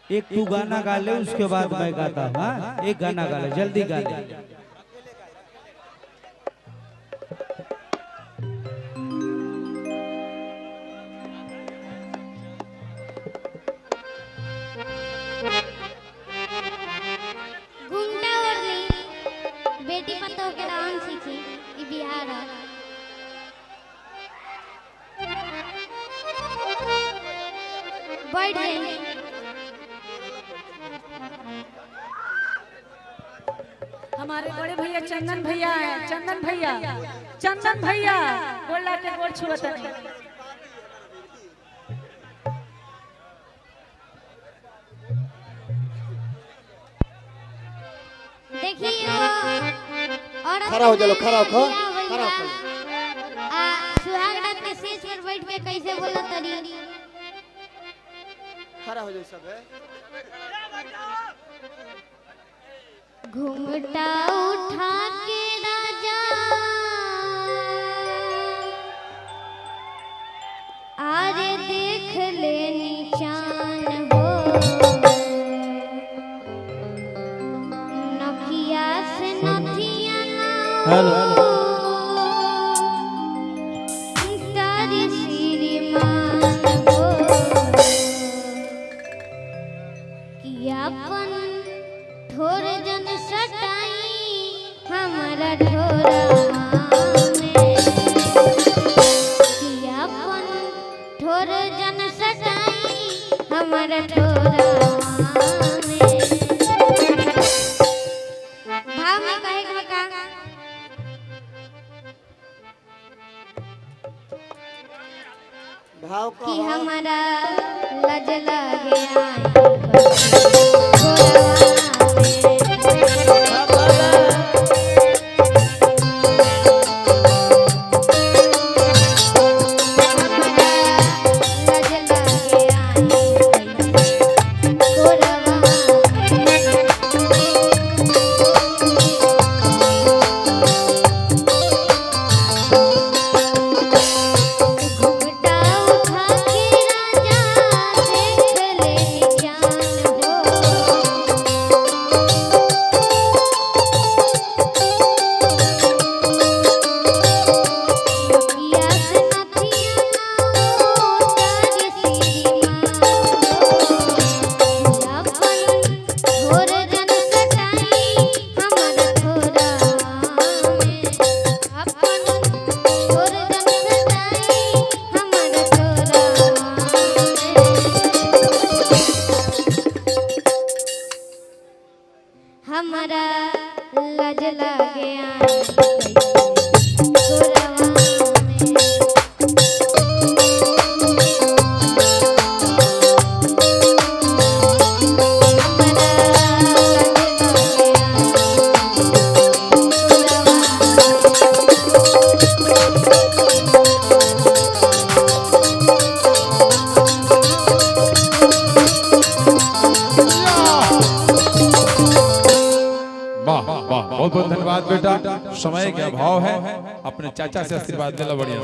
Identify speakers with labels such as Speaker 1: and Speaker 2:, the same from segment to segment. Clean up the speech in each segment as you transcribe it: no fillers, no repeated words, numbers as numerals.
Speaker 1: एक तू गाना गा ले, उसके बाद मैं गाता हूँ। हाँ, एक गाना गा ले, जल्दी गा ले।
Speaker 2: घूमटा ओढ़नी बेटी पतोह के डांस सीखी ई बिहार है। बैठ जाइए।
Speaker 3: हमारे बड़े भैया चंदन भैया हैं। चंदन भैया, चंदन भैया गोला के गोल छुअत नहीं।
Speaker 2: देखिए और
Speaker 4: खड़ा हो चलो, खड़ा हो, खड़ा हो।
Speaker 2: सुहाग रात के स्टेज पर बैठ के कैसे बोला तरी।
Speaker 4: खड़ा हो जाओ सब है।
Speaker 2: घूमटा उठा के राजा आरे देख ले निशान हो, नखिया से नथिया ना
Speaker 1: हेलो
Speaker 2: तारी श्रीमान हो, कियापन ठोर जन सटाई हमारा ठोरा में, कियापन ठोर जन सटाई हमारा ठोरा में। भाव में कहे के का
Speaker 4: भाव
Speaker 2: कि
Speaker 4: को
Speaker 2: हमारा लज लगे आई ठोरा हमारा लज लगे आई गोरवा में।
Speaker 5: बहुत बहुत धन्यवाद बेटा। समय का अभाव है, अपने चाचा से आशीर्वाद लेना बढ़िया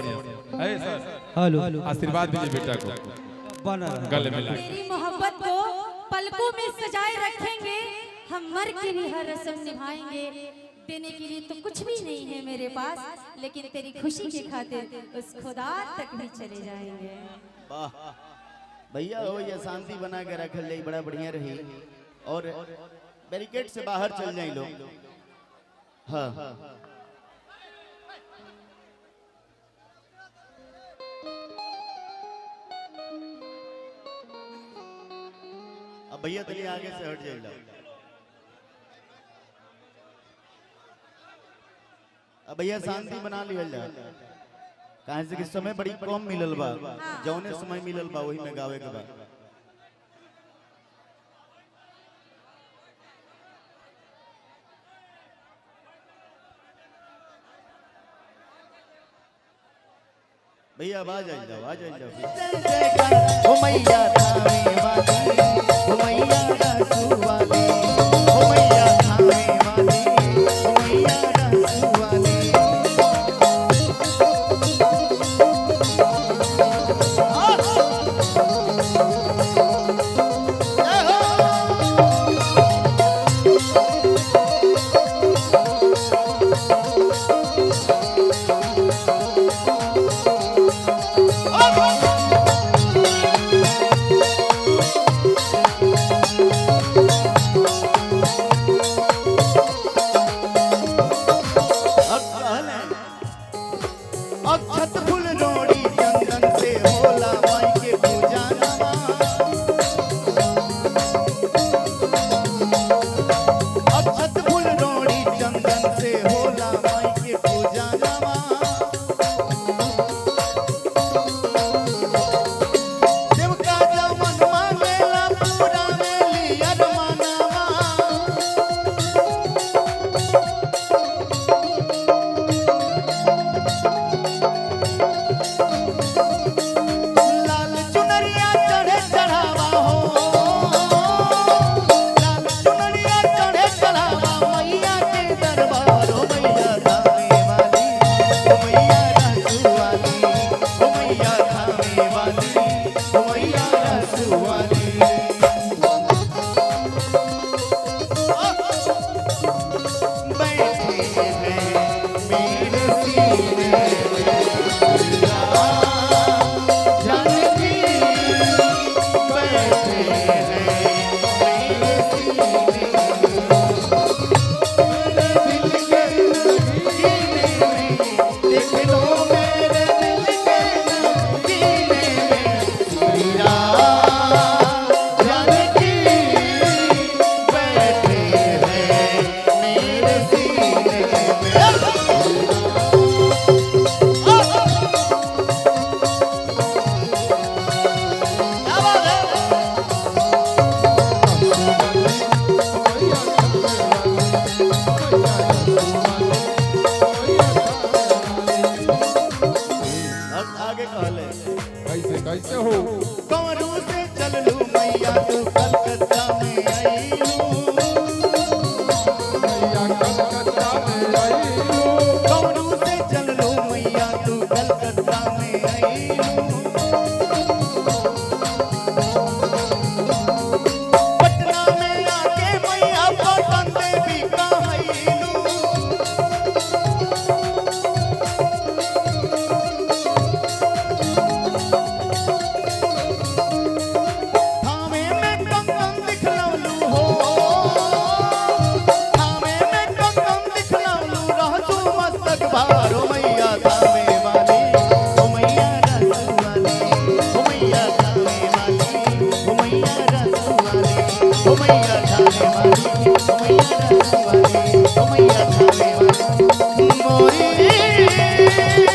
Speaker 5: है सर।
Speaker 1: हेलो,
Speaker 5: आशीर्वाद दीजिए बेटा को,
Speaker 1: बना रहा।
Speaker 5: गले मिला।
Speaker 3: तेरी मोहब्बत को पलकों में सजाए रखेंगे, हम मर के भी हर रस्म निभाएंगे। देने के लिए तो कुछ भी नहीं है मेरे पास, लेकिन तेरी खुशी की खातिर उस खुदा तक भी चले जाएंगे।
Speaker 4: वाह भैया हो, ये शांति बना के रखल जाई, बड़ा बढ़िया रही। और बैरिकेड से बाहर चल जाए लोग। हाँ अब भैया तनी आगे से हट जाइए। अब भैया शांति बना लिया जाए, कहे से कि समय बड़ी कम मिलल बा, जौने समय मिलल बा वही में गावे के बा। भैया आवाज आ जाओ, आ जाओ। ओ मैया थामे वाली, ओ मैया रसू वाली, ओ मैया थामे वाली, ओ मैया रसू वाली। जय हो। रसू वाली बैठे हैं मेरे सीने में जानकी बैठे हैं मेरे सीने देख लो मेरे दिल के सीने में मेरा जानकी बैठे हैं मेरे सीने आगे कहले
Speaker 5: कैसे कैसे हो
Speaker 4: कमरू से चल लू मैया तू कलकत्ता में आई
Speaker 5: मैया कलकत्ता में आई हो
Speaker 4: कमरू से चल लू मैया तू कलकत्ता में आई पटना में आके मैया पटन देवी कहलू थामे में कंगन दिखलौलू हो थामे में कंगन दिखलौलू रहतू मस्तक भारो मैया थामे वाली ओ मैया रसू वाली ओ मैया थामे वाली ओ मैया रसू वाली ओ मैया थामे वाली ओ मैया रसू वाली ओ मैया थामे वाली मोरी मैया मोरी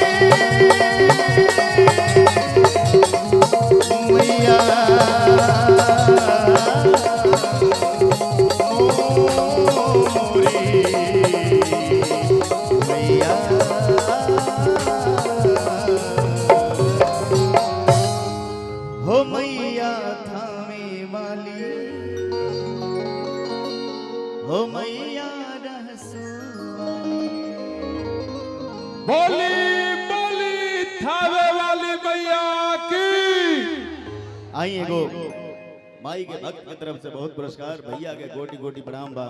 Speaker 4: मैया हो मैया थामे वाली हो मैया रहसू
Speaker 5: बोली बोली थावे वाली मैया की
Speaker 4: आई एगो माई के भक्त के तरफ से बहुत पुरस्कार भैया के गोटी गोटी प्रणाम बा